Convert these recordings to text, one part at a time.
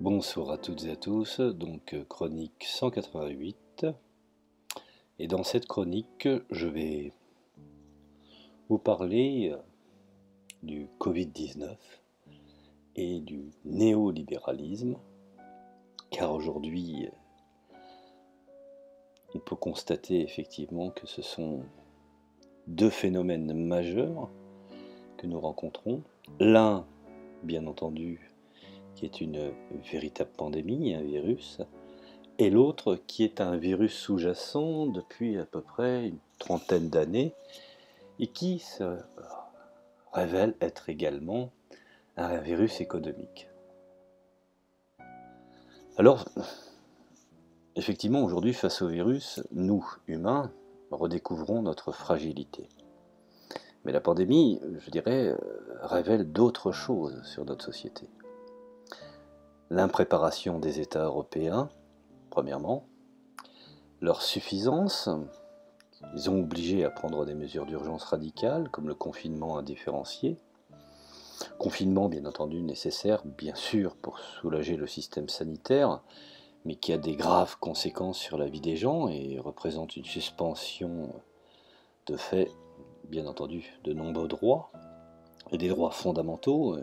Bonsoir à toutes et à tous, donc chronique 188. Et dans cette chronique, je vais vous parler du Covid-19 et du néolibéralisme, car aujourd'hui, on peut constater effectivement que ce sont deux phénomènes majeurs que nous rencontrons. L'un, bien entendu, qui est une véritable pandémie, un virus, et l'autre qui est un virus sous-jacent depuis à peu près une trentaine d'années et qui se révèle être également un virus économique. Alors, effectivement, aujourd'hui, face au virus, nous, humains, redécouvrons notre fragilité. Mais la pandémie, je dirais, révèle d'autres choses sur notre société. L'impréparation des États européens, premièrement, leur suffisance. Ils ont obligé à prendre des mesures d'urgence radicales, comme le confinement indifférencié. Confinement, bien entendu, nécessaire, bien sûr, pour soulager le système sanitaire, mais qui a des graves conséquences sur la vie des gens et représente une suspension de fait, bien entendu, de nombreux droits, et des droits fondamentaux,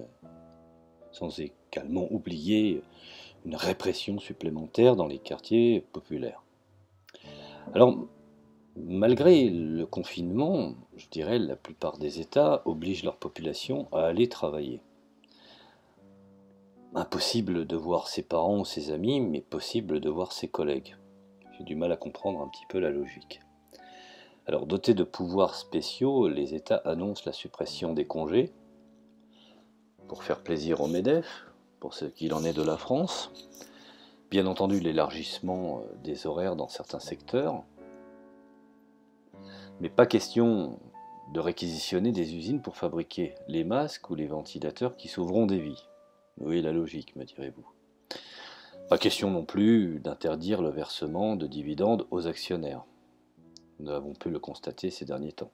sans également oublier une répression supplémentaire dans les quartiers populaires. Alors, malgré le confinement, je dirais la plupart des États obligent leur population à aller travailler. Impossible de voir ses parents ou ses amis, mais possible de voir ses collègues. J'ai du mal à comprendre un petit peu la logique. Alors, dotés de pouvoirs spéciaux, les États annoncent la suppression des congés pour faire plaisir au MEDEF, pour ce qu'il en est de la France. Bien entendu, l'élargissement des horaires dans certains secteurs. Mais pas question de réquisitionner des usines pour fabriquer les masques ou les ventilateurs qui sauveront des vies. Oui, la logique, me direz-vous. Pas question non plus d'interdire le versement de dividendes aux actionnaires. Nous avons pu le constater ces derniers temps.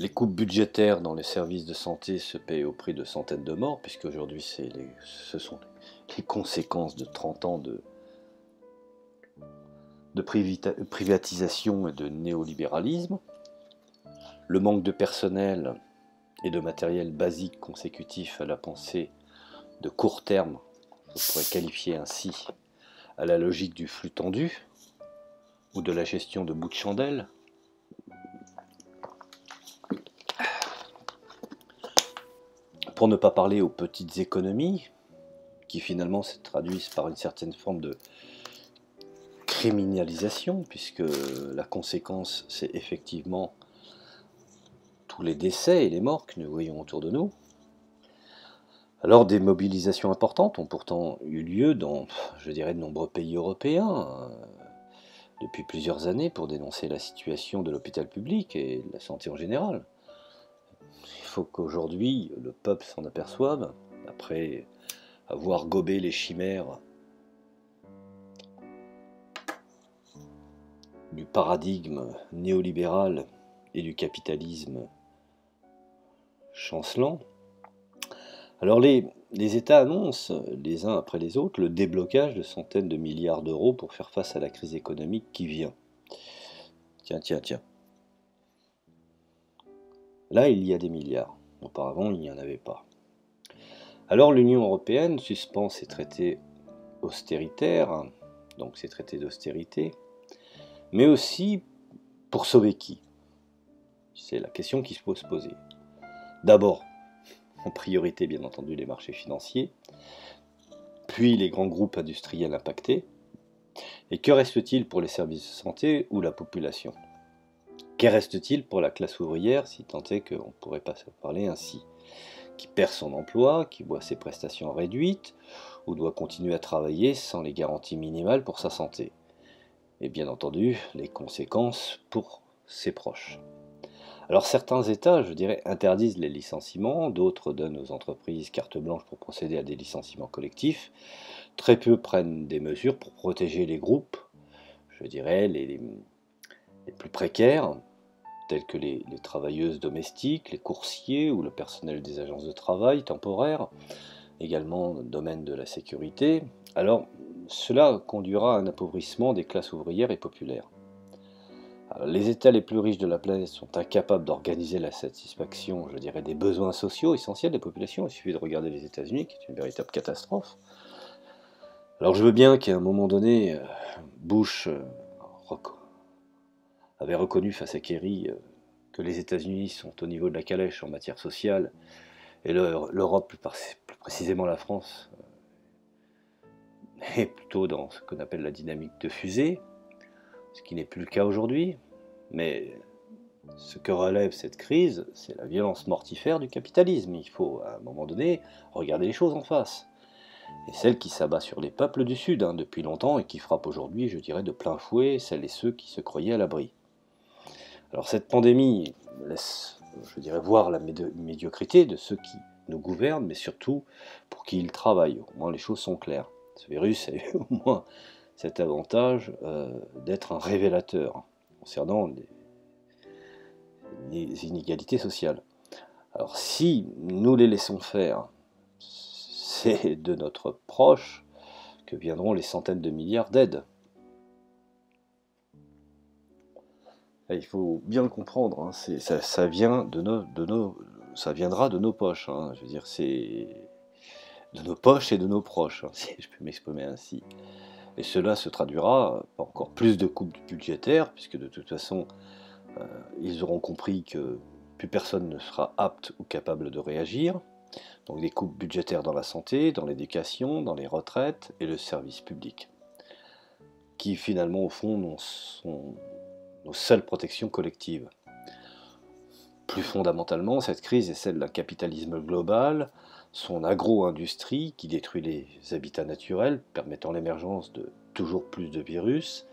Les coupes budgétaires dans les services de santé se payent au prix de centaines de morts, puisque aujourd'hui ce sont les conséquences de 30 ans de privatisation et de néolibéralisme. Le manque de personnel et de matériel basique consécutif à la pensée de court terme, je pourrais qualifier ainsi, à la logique du flux tendu, ou de la gestion de bouts de chandelle. Pour ne pas parler aux petites économies, qui finalement se traduisent par une certaine forme de criminalisation, puisque la conséquence, c'est effectivement tous les décès et les morts que nous voyons autour de nous. Alors des mobilisations importantes ont pourtant eu lieu dans, je dirais, de nombreux pays européens depuis plusieurs années pour dénoncer la situation de l'hôpital public et de la santé en général. Il faut qu'aujourd'hui le peuple s'en aperçoive, après avoir gobé les chimères du paradigme néolibéral et du capitalisme chancelant. Alors les États annoncent, les uns après les autres, le déblocage de centaines de milliards d'euros pour faire face à la crise économique qui vient. Tiens. Là, il y a des milliards. Auparavant, il n'y en avait pas. Alors l'Union européenne suspend ses traités austéritaires, donc ses traités d'austérité, mais aussi pour sauver qui? C'est la question qui se pose poser. D'abord, en priorité bien entendu les marchés financiers, puis les grands groupes industriels impactés, et que reste-t-il pour les services de santé ou la population? Qu'en reste-t-il pour la classe ouvrière, si tant est qu'on ne pourrait pas se parler ainsi, qui perd son emploi, qui voit ses prestations réduites, ou doit continuer à travailler sans les garanties minimales pour sa santé? Et bien entendu, les conséquences pour ses proches. Alors certains États, je dirais, interdisent les licenciements, d'autres donnent aux entreprises carte blanche pour procéder à des licenciements collectifs, très peu prennent des mesures pour protéger les groupes, je dirais, les plus précaires, tels que les travailleuses domestiques, les coursiers ou le personnel des agences de travail temporaires, également dans le domaine de la sécurité, alors cela conduira à un appauvrissement des classes ouvrières et populaires. Alors, les États les plus riches de la planète sont incapables d'organiser la satisfaction, je dirais, des besoins sociaux essentiels des populations. Il suffit de regarder les États-Unis, qui est une véritable catastrophe. Alors je veux bien qu'à un moment donné, Bush avait reconnu face à Kerry que les États-Unis sont au niveau de la calèche en matière sociale, et l'Europe, plus précisément la France, est plutôt dans ce qu'on appelle la dynamique de fusée, ce qui n'est plus le cas aujourd'hui. Mais ce que relève cette crise, c'est la violence mortifère du capitalisme. Il faut, à un moment donné, regarder les choses en face. Et celle qui s'abat sur les peuples du Sud, depuis longtemps, et qui frappe aujourd'hui, je dirais, de plein fouet celles et ceux qui se croyaient à l'abri. Alors cette pandémie laisse, je dirais, voir la médiocrité de ceux qui nous gouvernent, mais surtout pour qui ils travaillent. Au moins les choses sont claires. Ce virus a eu au moins cet avantage d'être un révélateur concernant les inégalités sociales. Alors si nous les laissons faire, c'est de notre proche que viendront les centaines de milliards d'aides. Il faut bien le comprendre, ça vient ça viendra de nos poches. Je veux dire, c'est de nos poches et de nos proches, si je peux m'exprimer ainsi. Et cela se traduira par encore plus de coupes budgétaires, puisque de toute façon, ils auront compris que plus personne ne sera apte ou capable de réagir. Donc des coupes budgétaires dans la santé, dans l'éducation, dans les retraites et le service public, qui finalement au fond sont nos seules protections collectives. Plus fondamentalement, cette crise est celle d'un capitalisme global, son agro-industrie qui détruit les habitats naturels, permettant l'émergence de toujours plus de virus,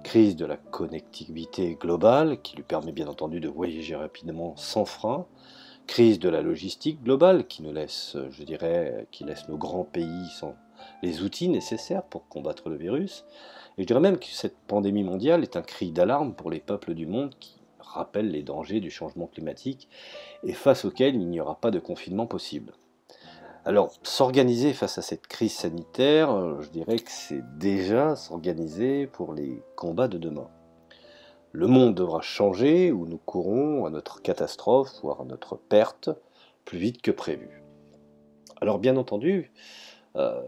crise de la connectivité globale, qui lui permet bien entendu de voyager rapidement sans frein, crise de la logistique globale, qui nous laisse, je dirais, qui laisse nos grands pays sans les outils nécessaires pour combattre le virus. Et je dirais même que cette pandémie mondiale est un cri d'alarme pour les peuples du monde qui rappelle les dangers du changement climatique et face auxquels il n'y aura pas de confinement possible. Alors, s'organiser face à cette crise sanitaire, je dirais que c'est déjà s'organiser pour les combats de demain. Le monde devra changer ou nous courrons à notre catastrophe, voire à notre perte, plus vite que prévu. Alors bien entendu, le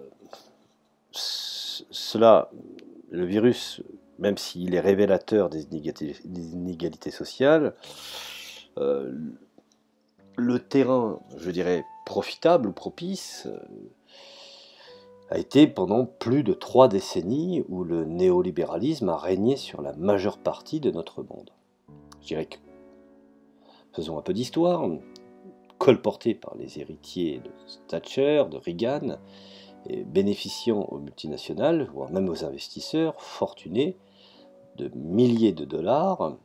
virus, même s'il est révélateur des inégalités sociales, le terrain, je dirais, profitable ou propice, a été pendant plus de 3 décennies où le néolibéralisme a régné sur la majeure partie de notre monde. Je dirais que, faisons un peu d'histoire, colporté par les héritiers de Thatcher, de Reagan, et bénéficiant aux multinationales, voire même aux investisseurs fortunés, de milliers de dollars,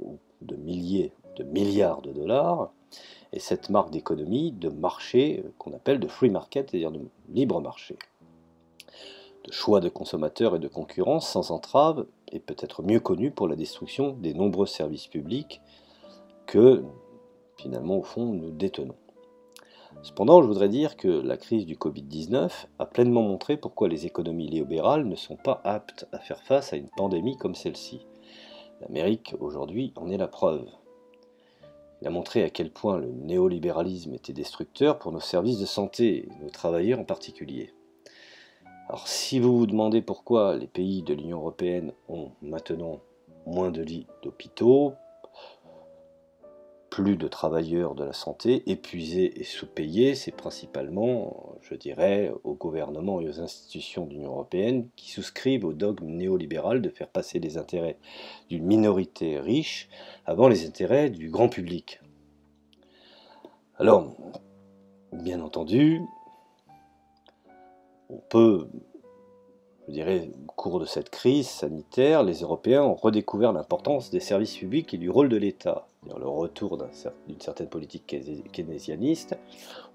ou de milliers de milliards de dollars, et cette marque d'économie de marché qu'on appelle de free market, c'est-à-dire de libre marché. De choix de consommateurs et de concurrence sans entrave, et peut-être mieux connu pour la destruction des nombreux services publics que, finalement, au fond, nous détenons. Cependant, je voudrais dire que la crise du Covid-19 a pleinement montré pourquoi les économies libérales ne sont pas aptes à faire face à une pandémie comme celle-ci. L'Amérique, aujourd'hui, en est la preuve. Il a montré à quel point le néolibéralisme était destructeur pour nos services de santé, et nos travailleurs en particulier. Alors si vous vous demandez pourquoi les pays de l'Union européenne ont maintenant moins de lits d'hôpitaux, plus de travailleurs de la santé, épuisés et sous-payés, c'est principalement, je dirais, au gouvernement et aux institutions de l'Union européenne qui souscrivent au dogme néolibéral de faire passer les intérêts d'une minorité riche avant les intérêts du grand public. Alors, bien entendu, on peut, je dirais, au cours de cette crise sanitaire, les Européens ont redécouvert l'importance des services publics et du rôle de l'État, c'est-à-dire le retour d'une certaine politique keynésianiste,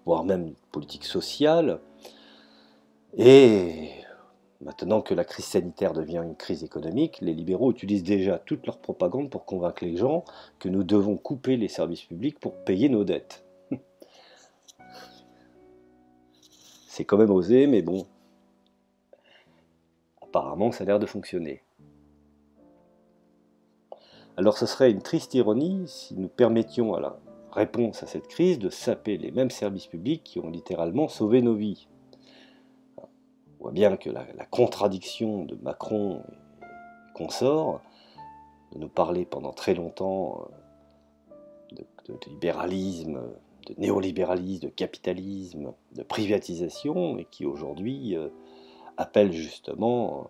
voire même une politique sociale. Et maintenant que la crise sanitaire devient une crise économique, les libéraux utilisent déjà toute leur propagande pour convaincre les gens que nous devons couper les services publics pour payer nos dettes. C'est quand même osé, mais bon, apparemment ça a l'air de fonctionner. Alors ce serait une triste ironie si nous permettions à la réponse à cette crise de saper les mêmes services publics qui ont littéralement sauvé nos vies. On voit bien que la contradiction de Macron et consorts, de nous parler pendant très longtemps de libéralisme, de néolibéralisme, de capitalisme, de privatisation, et qui aujourd'hui appellent justement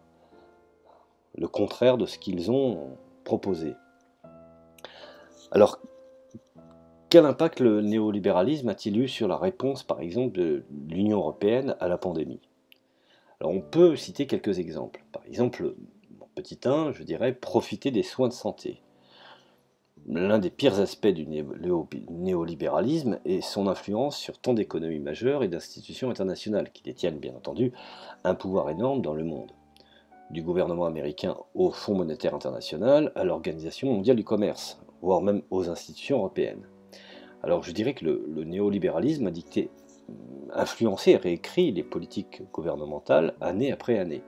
le contraire de ce qu'ils ont proposé. Alors, quel impact le néolibéralisme a-t-il eu sur la réponse, par exemple, de l'Union européenne à la pandémie? Alors, on peut citer quelques exemples. Par exemple, mon petit 1, je dirais, profiter des soins de santé. L'un des pires aspects du néolibéralisme est son influence sur tant d'économies majeures et d'institutions internationales, qui détiennent, bien entendu, un pouvoir énorme dans le monde. Du gouvernement américain au Fonds monétaire international, à l'Organisation mondiale du commerce, voire même aux institutions européennes. Alors je dirais que le néolibéralisme a dicté, influencé et réécrit les politiques gouvernementales année après année.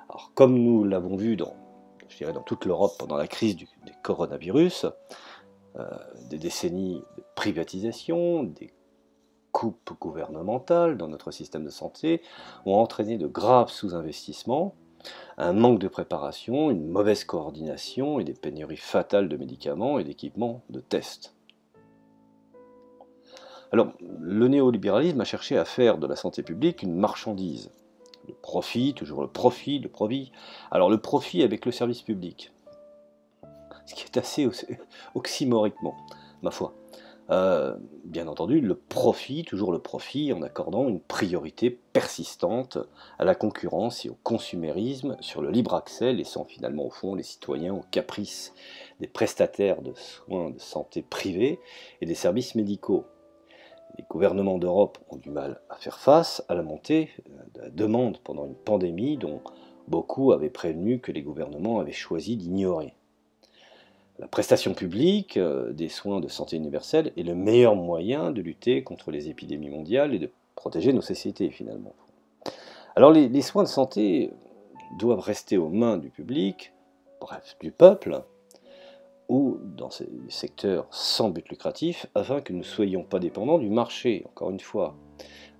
Alors comme nous l'avons vu dans toute l'Europe pendant la crise du coronavirus, des décennies de privatisation, des coupes gouvernementales dans notre système de santé ont entraîné de graves sous-investissements, un manque de préparation, une mauvaise coordination et des pénuries fatales de médicaments et d'équipements de tests. Alors, le néolibéralisme a cherché à faire de la santé publique une marchandise. Le profit, toujours le profit, le profit. Alors, le profit avec le service public. Ce qui est assez oxymoriquement, ma foi. Bien entendu, le profit, toujours le profit, en accordant une priorité persistante à la concurrence et au consumérisme sur le libre accès, laissant finalement au fond les citoyens aux caprices des prestataires de soins de santé privés et des services médicaux. Les gouvernements d'Europe ont du mal à faire face à la montée de la demande pendant une pandémie dont beaucoup avaient prévenu que les gouvernements avaient choisi d'ignorer. La prestation publique des soins de santé universelle est le meilleur moyen de lutter contre les épidémies mondiales et de protéger nos sociétés finalement. Alors les soins de santé doivent rester aux mains du public, bref du peuple, ou dans ces secteurs sans but lucratif, afin que nous ne soyons pas dépendants du marché, encore une fois.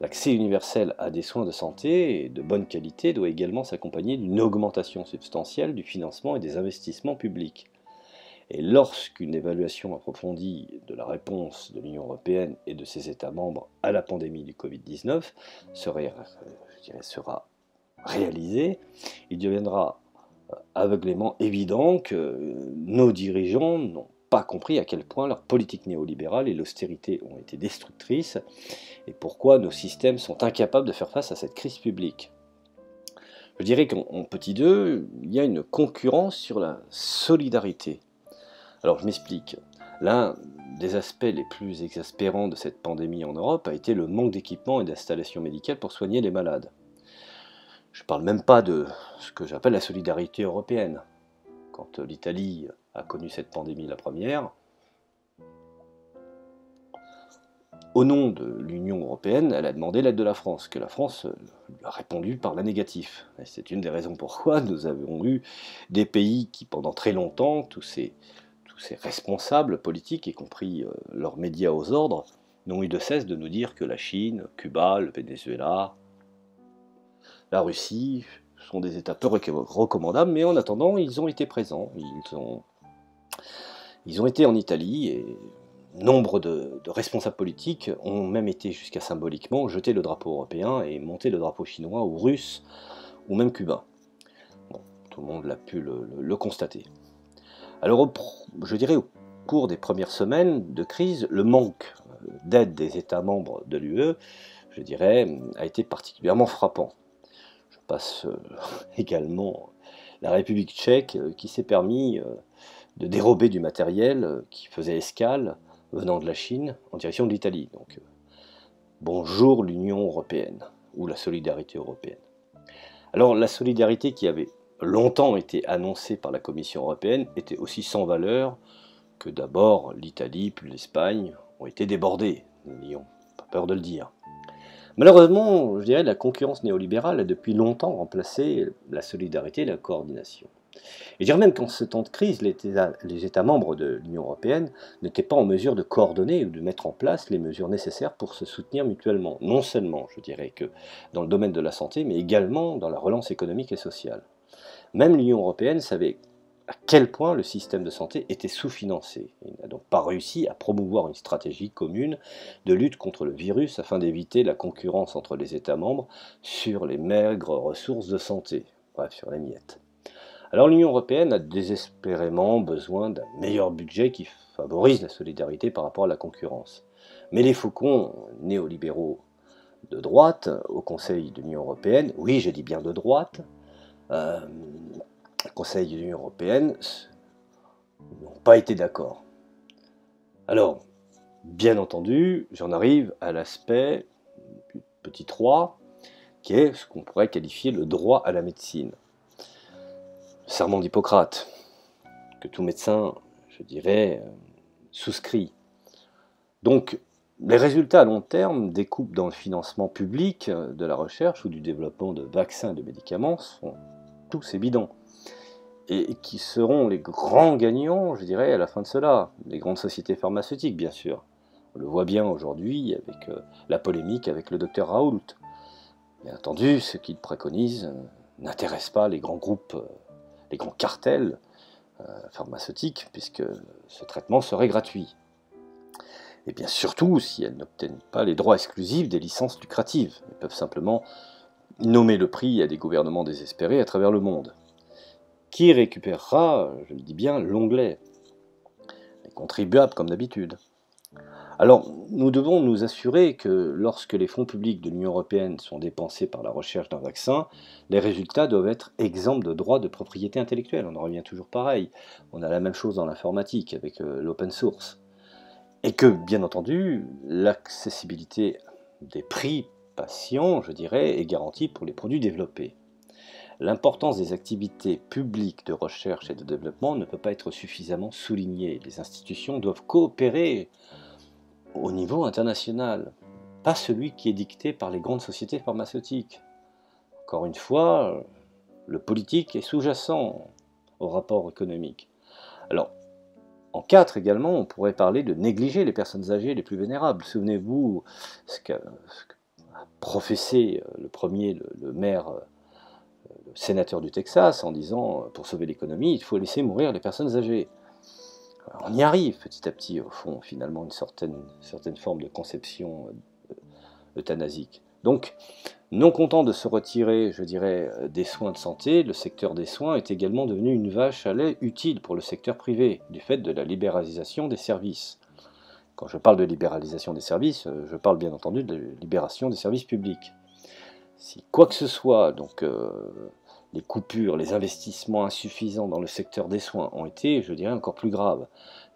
L'accès universel à des soins de santé de bonne qualité doit également s'accompagner d'une augmentation substantielle du financement et des investissements publics. Et lorsqu'une évaluation approfondie de la réponse de l'Union européenne et de ses États membres à la pandémie du Covid-19 sera réalisée, il deviendra aveuglément évident que nos dirigeants n'ont pas compris à quel point leur politique néolibérale et l'austérité ont été destructrices et pourquoi nos systèmes sont incapables de faire face à cette crise publique. Je dirais qu'en petit 2, il y a une concurrence sur la solidarité. Alors je m'explique. L'un des aspects les plus exaspérants de cette pandémie en Europe a été le manque d'équipements et d'installations médicales pour soigner les malades. Je ne parle même pas de ce que j'appelle la solidarité européenne. Quand l'Italie a connu cette pandémie la première, au nom de l'Union européenne, elle a demandé l'aide de la France, que la France lui a répondu par la négative. C'est une des raisons pourquoi nous avons eu des pays qui, pendant très longtemps, tous ces responsables politiques, y compris leurs médias aux ordres, n'ont eu de cesse de nous dire que la Chine, Cuba, le Venezuela, la Russie sont des États peu recommandables, mais en attendant, ils ont été présents. Ils ont été en Italie et nombre de responsables politiques ont même été jusqu'à symboliquement jeter le drapeau européen et monter le drapeau chinois ou russe ou même cubain. Bon, tout le monde l'a pu le constater. Alors, je dirais, au cours des premières semaines de crise, le manque d'aide des États membres de l'UE, je dirais, a été particulièrement frappant. Je passe également la République tchèque qui s'est permis de dérober du matériel qui faisait escale venant de la Chine en direction de l'Italie. Donc, bonjour l'Union européenne, ou la solidarité européenne. Alors, la solidarité qui avait longtemps été annoncée par la Commission européenne était aussi sans valeur que d'abord l'Italie puis l'Espagne ont été débordées, n'ayons pas peur de le dire. Malheureusement, je dirais, la concurrence néolibérale a depuis longtemps remplacé la solidarité et la coordination. Et je dirais même qu'en ce temps de crise, les États membres de l'Union européenne n'étaient pas en mesure de coordonner ou de mettre en place les mesures nécessaires pour se soutenir mutuellement. Non seulement, je dirais, que dans le domaine de la santé, mais également dans la relance économique et sociale. Même l'Union européenne savait à quel point le système de santé était sous-financé. Il n'a donc pas réussi à promouvoir une stratégie commune de lutte contre le virus afin d'éviter la concurrence entre les États membres sur les maigres ressources de santé, bref, sur les miettes. Alors l'Union européenne a désespérément besoin d'un meilleur budget qui favorise la solidarité par rapport à la concurrence. Mais les faucons néolibéraux de droite au Conseil de l'Union européenne, oui je dis bien de droite, euh, le Conseil de l'Union européenne n'ont pas été d'accord. Alors, bien entendu, j'en arrive à l'aspect petit 3, qui est ce qu'on pourrait qualifier le droit à la médecine. Le serment d'Hippocrate, que tout médecin, je dirais, souscrit. Donc, les résultats à long terme découpent dans le financement public de la recherche ou du développement de vaccins et de médicaments sont tous évidents. Et qui seront les grands gagnants, je dirais, à la fin de cela. Les grandes sociétés pharmaceutiques, bien sûr. On le voit bien aujourd'hui avec la polémique avec le docteur Raoult. Bien entendu, ce qu'il préconise n'intéresse pas les grands groupes, les grands cartels pharmaceutiques, puisque ce traitement serait gratuit. Et bien surtout, si elles n'obtiennent pas les droits exclusifs des licences lucratives. Elles peuvent simplement nommer le prix à des gouvernements désespérés à travers le monde. Qui récupérera, je le dis bien, l'onglet? Les contribuables, comme d'habitude. Alors, nous devons nous assurer que lorsque les fonds publics de l'Union européenne sont dépensés par la recherche d'un vaccin, les résultats doivent être exempts de droits de propriété intellectuelle. On en revient toujours pareil. On a la même chose dans l'informatique avec l'open source. Et que, bien entendu, l'accessibilité des prix patients, je dirais, est garantie pour les produits développés. L'importance des activités publiques de recherche et de développement ne peut pas être suffisamment soulignée. Les institutions doivent coopérer au niveau international, pas celui qui est dicté par les grandes sociétés pharmaceutiques. Encore une fois, le politique est sous-jacent au rapport économique. Alors, en 4 également, on pourrait parler de négliger les personnes âgées les plus vénérables. Souvenez-vous ce qu'a professé le maire, le sénateur du Texas, en disant pour sauver l'économie, il faut laisser mourir les personnes âgées. On y arrive petit à petit, au fond, finalement, une certaine forme de conception euthanasique. Donc, non content de se retirer, je dirais, des soins de santé, le secteur des soins est également devenu une vache à lait utile pour le secteur privé, du fait de la libéralisation des services. Quand je parle de libéralisation des services, je parle bien entendu de libération des services publics. Si quoi que ce soit, donc les coupures, les investissements insuffisants dans le secteur des soins ont été, je dirais, encore plus graves,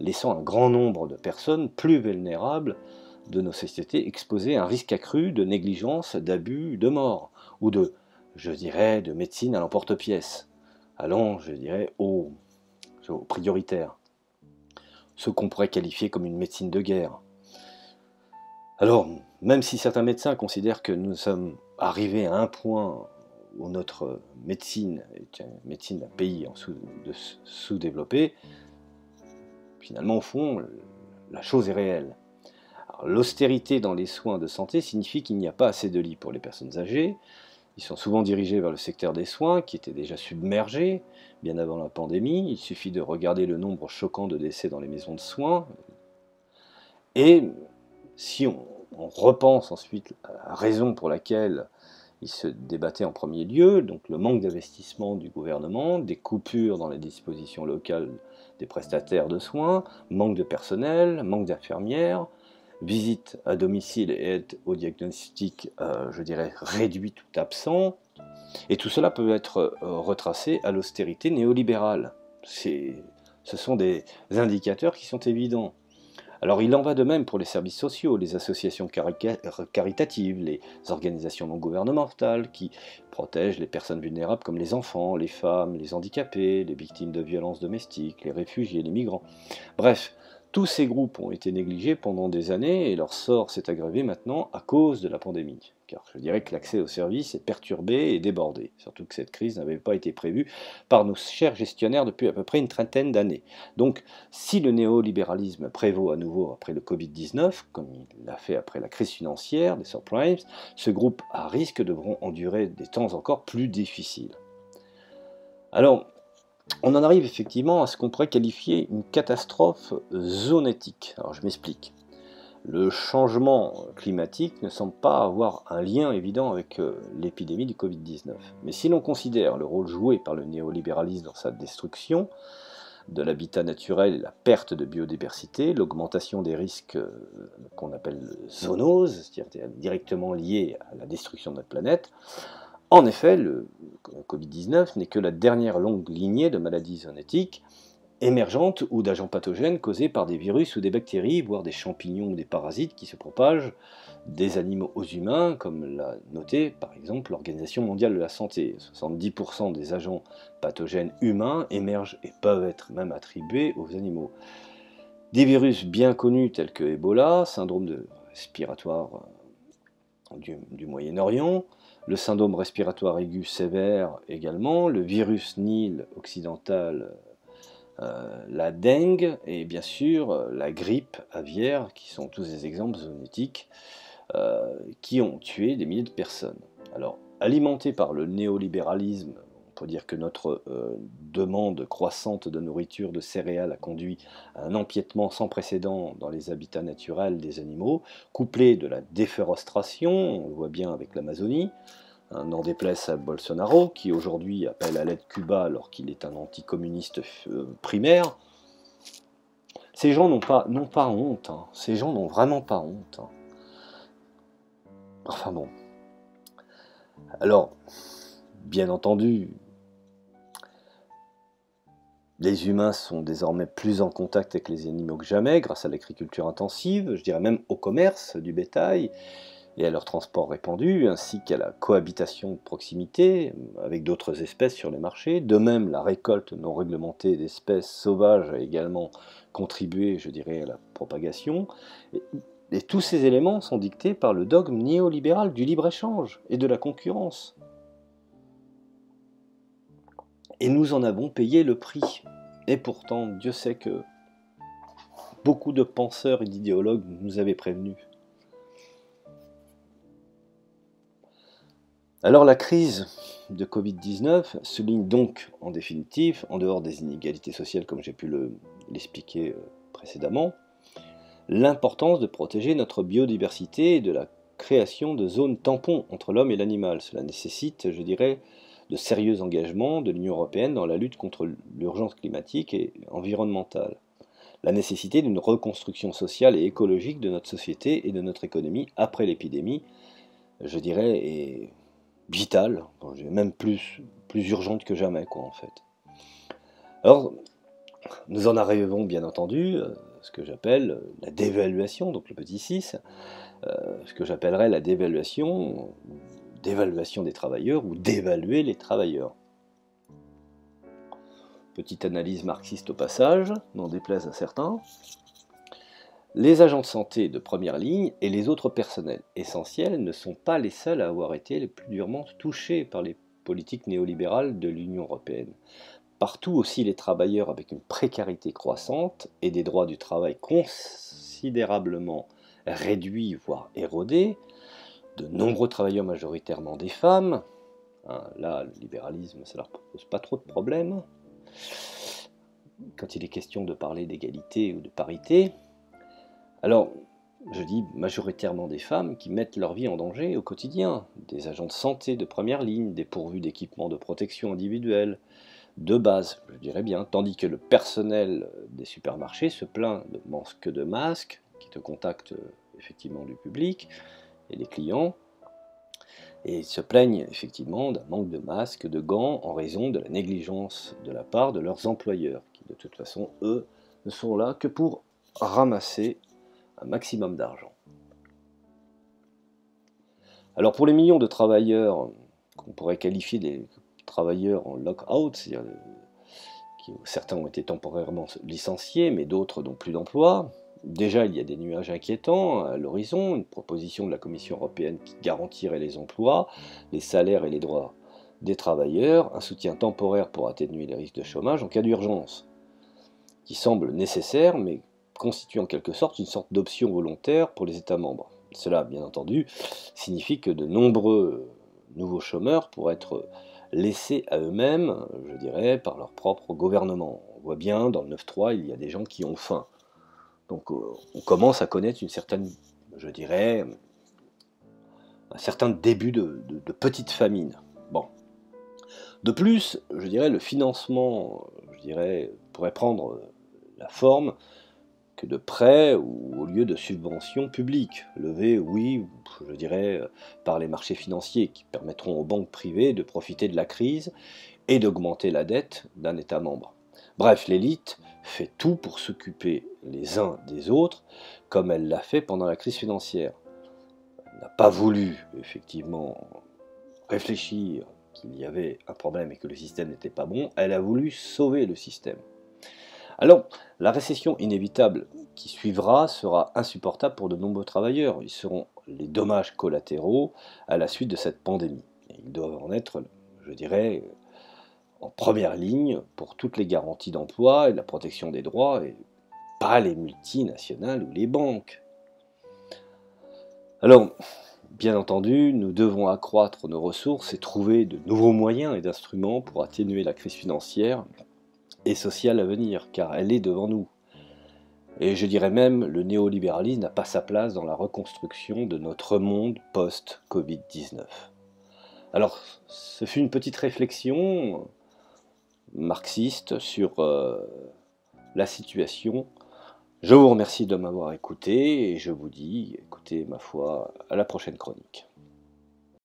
laissant un grand nombre de personnes plus vulnérables de nos sociétés exposées à un risque accru de négligence, d'abus, de mort, ou je dirais, de médecine à l'emporte-pièce, allant, je dirais, au prioritaire, ce qu'on pourrait qualifier comme une médecine de guerre. Alors, même si certains médecins considèrent que nous sommes arrivés à un point où notre médecine est une médecine d'un pays sous-développé, finalement, au fond, la chose est réelle. L'austérité dans les soins de santé signifie qu'il n'y a pas assez de lits pour les personnes âgées. Ils sont souvent dirigés vers le secteur des soins, qui était déjà submergé bien avant la pandémie. Il suffit de regarder le nombre choquant de décès dans les maisons de soins. Et si on repense ensuite à la raison pour laquelle ils se débattaient en premier lieu, donc le manque d'investissement du gouvernement, des coupures dans les dispositions locales des prestataires de soins, manque de personnel, manque d'infirmières, visite à domicile et aide au diagnostic, je dirais, réduit ou absent, et tout cela peut être retracé à l'austérité néolibérale. Ce sont des indicateurs qui sont évidents. Alors il en va de même pour les services sociaux, les associations caritatives, les organisations non gouvernementales qui protègent les personnes vulnérables comme les enfants, les femmes, les handicapés, les victimes de violences domestiques, les réfugiés, les migrants. Bref, tous ces groupes ont été négligés pendant des années et leur sort s'est aggravé maintenant à cause de la pandémie. car je dirais que l'accès aux services est perturbé et débordé, surtout que cette crise n'avait pas été prévue par nos chers gestionnaires depuis à peu près une trentaine d'années. Donc, si le néolibéralisme prévaut à nouveau après le Covid-19, comme il l'a fait après la crise financière des subprimes, ce groupe à risque devront endurer des temps encore plus difficiles. Alors, on en arrive effectivement à ce qu'on pourrait qualifier une catastrophe zoonétique. Alors, je m'explique. Le changement climatique ne semble pas avoir un lien évident avec l'épidémie du Covid-19. Mais si l'on considère le rôle joué par le néolibéralisme dans sa destruction de l'habitat naturel et la perte de biodiversité, l'augmentation des risques qu'on appelle zoonoses, c'est-à-dire directement liés à la destruction de notre planète, en effet, le Covid-19 n'est que la dernière longue lignée de maladies zoonotiques émergentes ou d'agents pathogènes causés par des virus ou des bactéries, voire des champignons ou des parasites qui se propagent des animaux aux humains, comme l'a noté par exemple l'Organisation mondiale de la santé. 70% des agents pathogènes humains émergent et peuvent être même attribués aux animaux. Des virus bien connus tels que Ebola, syndrome respiratoire du Moyen-Orient, le syndrome respiratoire aigu sévère également, le virus Nil occidental, la dengue et bien sûr la grippe aviaire, qui sont tous des exemples zoonotiques qui ont tué des milliers de personnes. Alors, alimenté par le néolibéralisme, on peut dire que notre demande croissante de nourriture, de céréales a conduit à un empiètement sans précédent dans les habitats naturels des animaux, couplé de la déforestation, on le voit bien avec l'Amazonie, n'en déplaise à Bolsonaro, qui aujourd'hui appelle à l'aide Cuba alors qu'il est un anticommuniste primaire. Ces gens n'ont pas honte, hein. Ces gens n'ont vraiment pas honte. Hein. Enfin bon. Alors, bien entendu, les humains sont désormais plus en contact avec les animaux que jamais, grâce à l'agriculture intensive, je dirais même au commerce du bétail, et à leur transport répandu, ainsi qu'à la cohabitation de proximité avec d'autres espèces sur les marchés. De même, la récolte non réglementée d'espèces sauvages a également contribué, je dirais, à la propagation. Et tous ces éléments sont dictés par le dogme néolibéral du libre-échange et de la concurrence. Et nous en avons payé le prix. Et pourtant, Dieu sait que beaucoup de penseurs et d'idéologues nous avaient prévenus. Alors la crise de Covid-19 souligne donc, en définitive, en dehors des inégalités sociales comme j'ai pu l'expliquer précédemment, l'importance de protéger notre biodiversité et de la création de zones tampons entre l'homme et l'animal. Cela nécessite, je dirais, de sérieux engagements de l'Union européenne dans la lutte contre l'urgence climatique et environnementale. La nécessité d'une reconstruction sociale et écologique de notre société et de notre économie après l'épidémie, je dirais, est vitale, même plus urgente que jamais, quoi, en fait. Alors, nous en arrivons bien entendu à ce que j'appelle la dévaluation, donc le petit 6, ce que j'appellerais la dévaluation des travailleurs ou d'évaluer les travailleurs. Petite analyse marxiste au passage, n'en déplaise à certains. Les agents de santé de première ligne et les autres personnels essentiels ne sont pas les seuls à avoir été les plus durement touchés par les politiques néolibérales de l'Union européenne. Partout aussi les travailleurs avec une précarité croissante et des droits du travail considérablement réduits, voire érodés, de nombreux travailleurs majoritairement des femmes, hein, là le libéralisme ça leur pose pas trop de problèmes, quand il est question de parler d'égalité ou de parité. Alors, je dis majoritairement des femmes qui mettent leur vie en danger au quotidien, des agents de santé de première ligne, dépourvus d'équipements de protection individuelle, de base, je dirais bien, tandis que le personnel des supermarchés se plaint de manque de masques, qui te contactent effectivement du public et des clients, et se plaignent effectivement d'un manque de masques, de gants, en raison de la négligence de la part de leurs employeurs, qui de toute façon, eux, ne sont là que pour ramasser un maximum d'argent. Alors pour les millions de travailleurs qu'on pourrait qualifier des travailleurs en lock-out, c'est-à-dire certains ont été temporairement licenciés, mais d'autres n'ont plus d'emploi, déjà, il y a des nuages inquiétants à l'horizon, une proposition de la Commission européenne qui garantirait les emplois, les salaires et les droits des travailleurs, un soutien temporaire pour atténuer les risques de chômage en cas d'urgence, qui semble nécessaire, mais constitue en quelque sorte une sorte d'option volontaire pour les États membres. Cela, bien entendu, signifie que de nombreux nouveaux chômeurs pourraient être laissés à eux-mêmes, je dirais, par leur propre gouvernement. On voit bien, dans le 9-3, il y a des gens qui ont faim. Donc on commence à connaître une certaine, je dirais, un certain début de petite famine. Bon. De plus, je dirais, le financement, je dirais, pourrait prendre la forme que de prêts ou au lieu de subventions publiques, levées, oui, je dirais, par les marchés financiers, qui permettront aux banques privées de profiter de la crise et d'augmenter la dette d'un État membre. Bref, l'élite fait tout pour s'occuper les uns des autres, comme elle l'a fait pendant la crise financière. Elle n'a pas voulu, effectivement, réfléchir qu'il y avait un problème et que le système n'était pas bon, elle a voulu sauver le système. Alors, la récession inévitable qui suivra sera insupportable pour de nombreux travailleurs. Ils seront les dommages collatéraux à la suite de cette pandémie. Et ils doivent en être, je dirais, en première ligne pour toutes les garanties d'emploi et de la protection des droits, et pas les multinationales ou les banques. Alors, bien entendu, nous devons accroître nos ressources et trouver de nouveaux moyens et d'instruments pour atténuer la crise financière et sociale à venir, car elle est devant nous. Et je dirais même, le néolibéralisme n'a pas sa place dans la reconstruction de notre monde post-Covid-19. Alors, ce fut une petite réflexion marxiste sur la situation. Je vous remercie de m'avoir écouté et je vous dis, écoutez, ma foi, à la prochaine chronique.